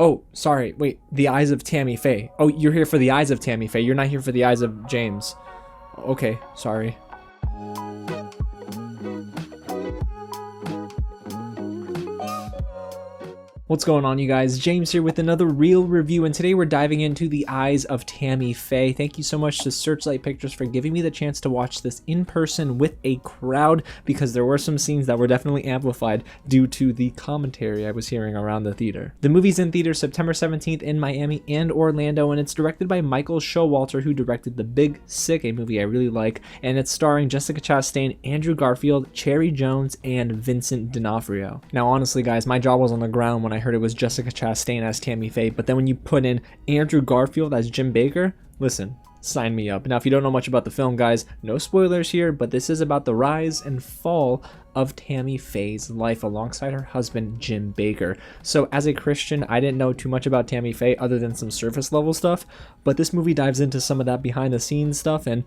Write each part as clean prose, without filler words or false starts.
Oh, sorry. Wait, the Eyes of Tammy Faye. Oh, you're here for the Eyes of Tammy Faye. You're not here for the Eyes of James. Okay, sorry. What's going on, you guys? James here with another real review, and today we're diving into the Eyes of Tammy Faye. Thank you so much to Searchlight Pictures for giving me the chance to watch this in person with a crowd, because there were some scenes that were definitely amplified due to the commentary I was hearing around the theater. The movie's in theaters September 17th in Miami and Orlando, and it's directed by Michael Showalter, who directed The Big Sick, a movie I really like, and it's starring Jessica Chastain, Andrew Garfield, Cherry Jones, and Vincent D'Onofrio. Now, honestly, guys, my jaw was on the ground when I heard it was Jessica Chastain as Tammy Faye, but then when you put in Andrew Garfield as Jim Baker, listen, sign me up. Now, if you don't know much about the film, guys, no spoilers here, but this is about the rise and fall of Tammy Faye's life alongside her husband, Jim Baker. So as a Christian, I didn't know too much about Tammy Faye other than some surface level stuff, but this movie dives into some of that behind the scenes stuff, and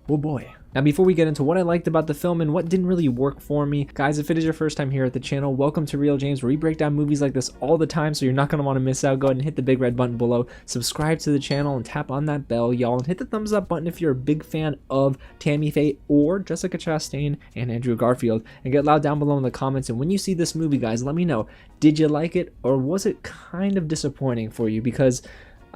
oh boy. Now, before we get into what I liked about the film and what didn't really work for me, guys, if it is your first time here at the channel, welcome to Real James, where we break down movies like this all the time, so you're not going to want to miss out. Go ahead and hit the big red button below, subscribe to the channel, and tap on that bell, y'all, and hit the thumbs up button if you're a big fan of Tammy Faye or Jessica Chastain and Andrew Garfield, and get loud down below in the comments. And when you see this movie, guys, let me know, did you like it, or was it kind of disappointing for you? Because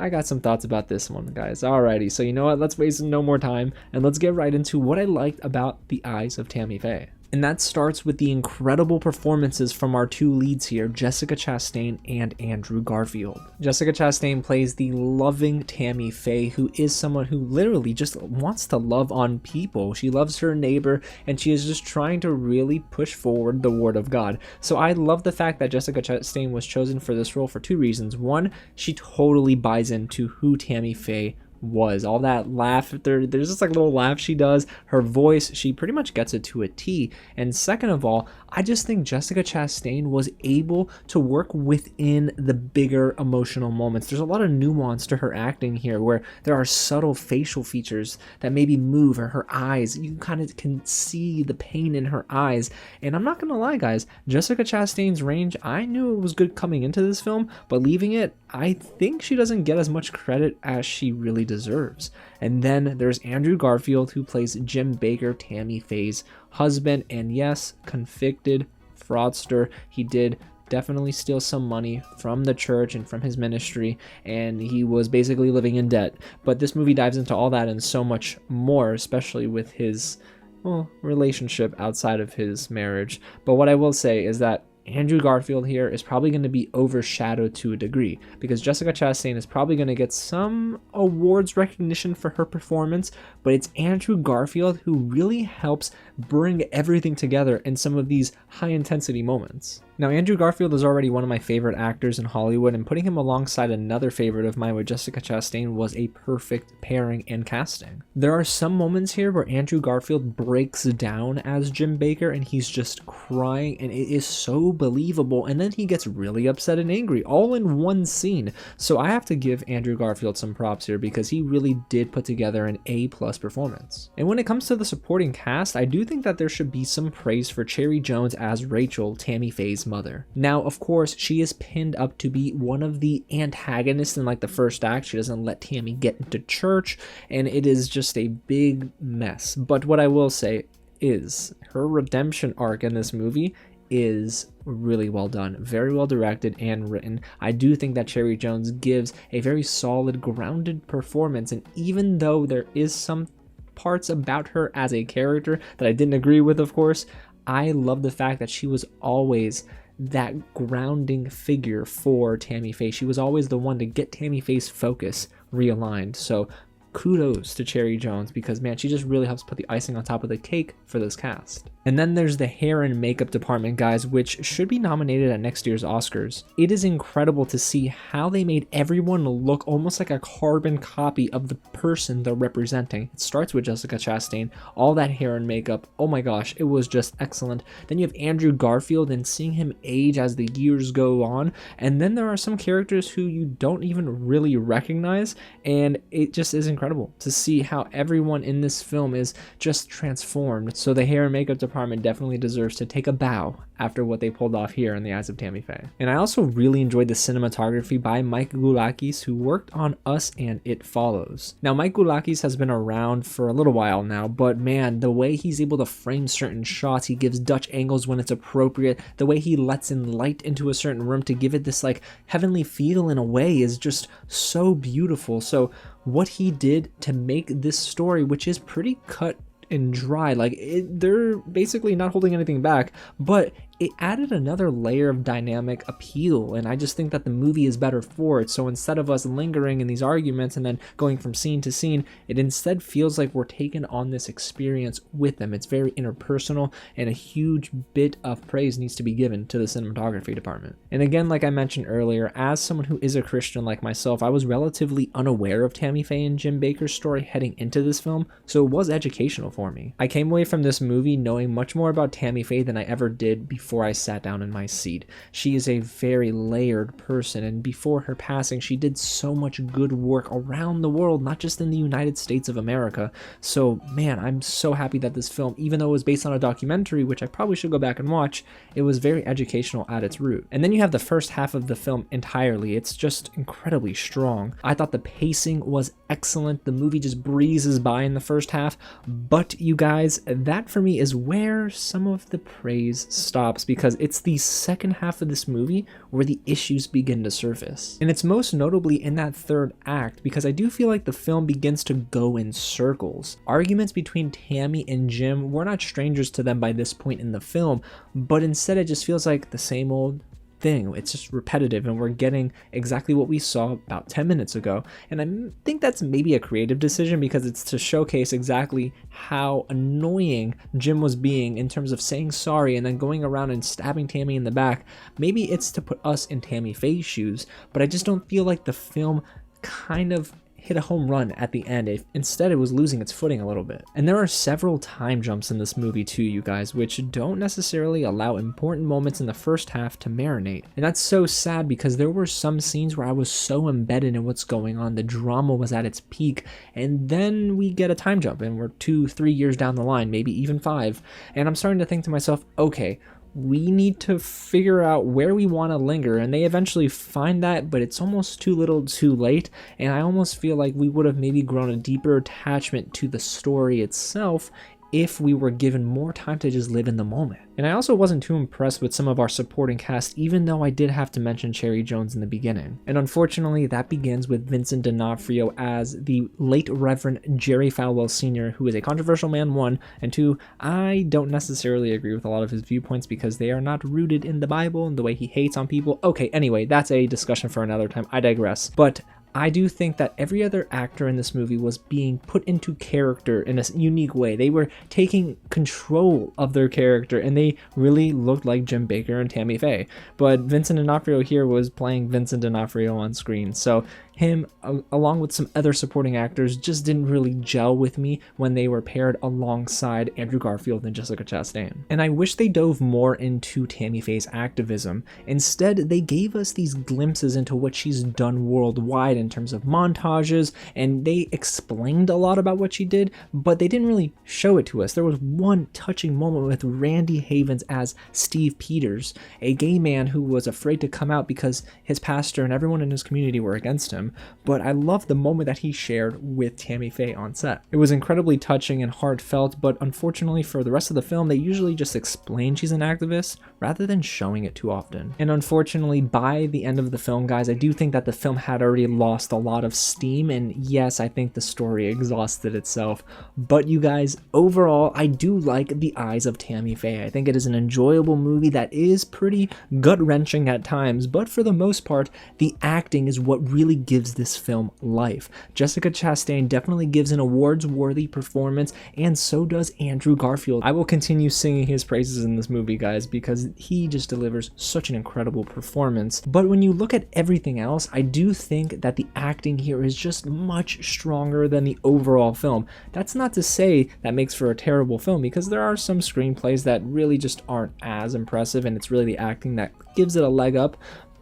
I got some thoughts about this one, guys. Alrighty, so you know what? Let's waste no more time and let's get right into what I liked about The Eyes of Tammy Faye. And that starts with the incredible performances from our two leads here, Jessica Chastain and Andrew Garfield. Jessica Chastain plays the loving Tammy Faye, who is someone who literally just wants to love on people. She loves her neighbor, and she is just trying to really push forward the word of God. So I love the fact that Jessica Chastain was chosen for this role for two reasons. One, she totally buys into who Tammy Faye was. All that laugh, there's just like a little laugh she does, her voice, she pretty much gets it to a T. And second of all, I just think Jessica Chastain was able to work within the bigger emotional moments. There's a lot of nuance to her acting here, where there are subtle facial features that maybe move, or her eyes, you kind of can see the pain in her eyes. And I'm not gonna lie, guys, Jessica Chastain's range, I knew it was good coming into this film, but leaving it, I think she doesn't get as much credit as she really deserves. And then there's Andrew Garfield, who plays Jim Baker, Tammy Faye's husband, and yes, convicted fraudster. He did definitely steal some money from the church and from his ministry, and he was basically living in debt. But this movie dives into all that and so much more, especially with his, well, relationship outside of his marriage. But what I will say is that Andrew Garfield here is probably going to be overshadowed to a degree, because Jessica Chastain is probably going to get some awards recognition for her performance, but it's Andrew Garfield who really helps bring everything together in some of these high intensity moments. Now, Andrew Garfield is already one of my favorite actors in Hollywood, and putting him alongside another favorite of mine with Jessica Chastain was a perfect pairing and casting. There are some moments here where Andrew Garfield breaks down as Jim Baker, and he's just crying, and it is so believable, and then he gets really upset and angry all in one scene. So I have to give Andrew Garfield some props here, because he really did put together an A+ performance. And when it comes to the supporting cast, I do think that there should be some praise for Cherry Jones as Rachel, Tammy Faye's mother. Now, of course, she is pinned up to be one of the antagonists in like the first act. She doesn't let Tammy get into church, and it is just a big mess. But what I will say is her redemption arc in this movie is really well done, very well directed and written. I do think that Cherry Jones gives a very solid, grounded performance, and even though there is some parts about her as a character that I didn't agree with, of course, I love the fact that she was always that grounding figure for Tammy Faye. She was always the one to get Tammy Faye's focus realigned. So kudos to Cherry Jones, because man, she just really helps put the icing on top of the cake for this cast. And then there's the hair and makeup department, guys, which should be nominated at next year's Oscars. It is incredible to see how they made everyone look almost like a carbon copy of the person they're representing. It starts with Jessica Chastain, all that hair and makeup, oh my gosh, it was just excellent. Then you have Andrew Garfield, and seeing him age as the years go on, and then there are some characters who you don't even really recognize, and it just is incredible incredible to see how everyone in this film is just transformed. So the hair and makeup department definitely deserves to take a bow after what they pulled off here in the Eyes of Tammy Faye. And I also really enjoyed the cinematography by Mike Goulakis, who worked on Us and It Follows. Now, Mike Goulakis has been around for a little while now, but man, the way he's able to frame certain shots, he gives Dutch angles when it's appropriate, the way he lets in light into a certain room to give it this like heavenly feel in a way is just so beautiful. So what he did to make this story, which is pretty cut and dry, like they're basically not holding anything back, but it added another layer of dynamic appeal, and I just think that the movie is better for it. So instead of us lingering in these arguments and then going from scene to scene, it instead feels like we're taking on this experience with them. It's very interpersonal, and a huge bit of praise needs to be given to the cinematography department. And again, like I mentioned earlier, as someone who is a Christian like myself, I was relatively unaware of Tammy Faye and Jim Baker's story heading into this film, so it was educational for me. I came away from this movie knowing much more about Tammy Faye than I ever did before I sat down in my seat. She is a very layered person, and before her passing, she did so much good work around the world, not just in the United States of America. So man, I'm so happy that this film, even though it was based on a documentary, which I probably should go back and watch, it was very educational at its root. And then you have the first half of the film entirely. It's just incredibly strong. I thought the pacing was excellent. The movie just breezes by in the first half, but you guys, that for me is where some of the praise stops, because it's the second half of this movie where the issues begin to surface. And it's most notably in that third act, because I do feel like the film begins to go in circles. Arguments between Tammy and Jim, we're not strangers to them by this point in the film, but instead it just feels like the same old thing. It's just repetitive, and we're getting exactly what we saw about 10 minutes ago. And I think that's maybe a creative decision, because it's to showcase exactly how annoying Jim was being in terms of saying sorry and then going around and stabbing Tammy in the back. Maybe it's to put us in Tammy Faye's shoes, but I just don't feel like the film kind of hit a home run at the end. Instead, it was losing its footing a little bit. And there are several time jumps in this movie too, you guys, which don't necessarily allow important moments in the first half to marinate. And that's so sad, because there were some scenes where I was so embedded in what's going on, the drama was at its peak, and then we get a time jump and we're 2-3 years down the line, maybe even 5, and I'm starting to think to myself, okay, we need to figure out where we want to linger, and they eventually find that, but it's almost too little too late, and I almost feel like we would have maybe grown a deeper attachment to the story itself if we were given more time to just live in the moment. And I also wasn't too impressed with some of our supporting cast, even though I did have to mention Cherry Jones in the beginning. And unfortunately, that begins with Vincent D'Onofrio as the late Reverend Jerry Falwell Sr., who is a controversial man, 1, and 2, I don't necessarily agree with a lot of his viewpoints because they are not rooted in the Bible and the way he hates on people. Okay, anyway, that's a discussion for another time. I digress. But I do think that every other actor in this movie was being put into character in a unique way. They were taking control of their character, and they really looked like Jim Baker and Tammy Faye. But Vincent D'Onofrio here was playing Vincent D'Onofrio on screen, so him, along with some other supporting actors, just didn't really gel with me when they were paired alongside Andrew Garfield and Jessica Chastain. And I wish they dove more into Tammy Faye's activism. Instead, they gave us these glimpses into what she's done worldwide in terms of montages, and they explained a lot about what she did, but they didn't really show it to us. There was one touching moment with Randy Havens as Steve Peters, a gay man who was afraid to come out because his pastor and everyone in his community were against him. But I love the moment that he shared with Tammy Faye on set. It was incredibly touching and heartfelt, but unfortunately for the rest of the film, they usually just explain she's an activist rather than showing it too often. And unfortunately, by the end of the film, guys, I do think that the film had already lost a lot of steam, and yes, I think the story exhausted itself. But you guys, overall, I do like The Eyes of Tammy Faye. I think it is an enjoyable movie that is pretty gut-wrenching at times, but for the most part, the acting is what really gives this film life. Jessica Chastain definitely gives an awards-worthy performance, and so does Andrew Garfield. I will continue singing his praises in this movie, guys, because he just delivers such an incredible performance. But when you look at everything else, I do think that the acting here is just much stronger than the overall film. That's not to say that makes for a terrible film, because there are some screenplays that really just aren't as impressive, and it's really the acting that gives it a leg up.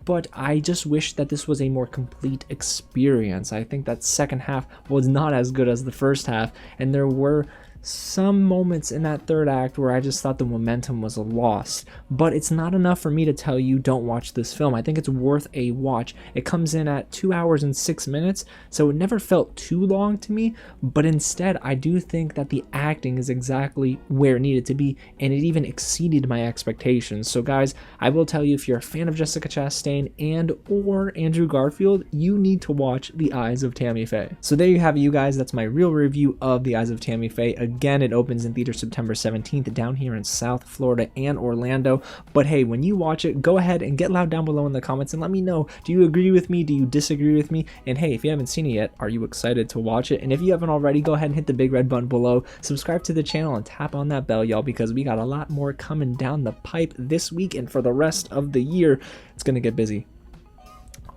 but I just wish that this was a more complete experience. I think that second half was not as good as the first half, and there were some moments in that third act where I just thought the momentum was lost, but it's not enough for me to tell you don't watch this film. I think it's worth a watch. It comes in at 2 hours and 6 minutes, so it never felt too long to me, but instead I do think that the acting is exactly where it needed to be, and it even exceeded my expectations. So guys, I will tell you, if you're a fan of Jessica Chastain and or Andrew Garfield, you need to watch The Eyes of Tammy Faye. So there you have it, you guys. That's my real review of The Eyes of Tammy Faye. Again, it opens in theaters September 17th down here in South Florida and Orlando. But hey, when you watch it, go ahead and get loud down below in the comments and let me know, do you agree with me? Do you disagree with me? And hey, if you haven't seen it yet, are you excited to watch it? And if you haven't already, go ahead and hit the big red button below, subscribe to the channel, and tap on that bell, y'all, because we got a lot more coming down the pipe this week and for the rest of the year. It's gonna get busy.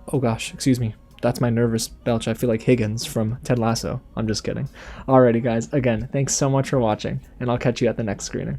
Oh gosh, excuse me. That's my nervous belch. I feel like Higgins from Ted Lasso. I'm just kidding. Alrighty guys, again, thanks so much for watching, and I'll catch you at the next screening.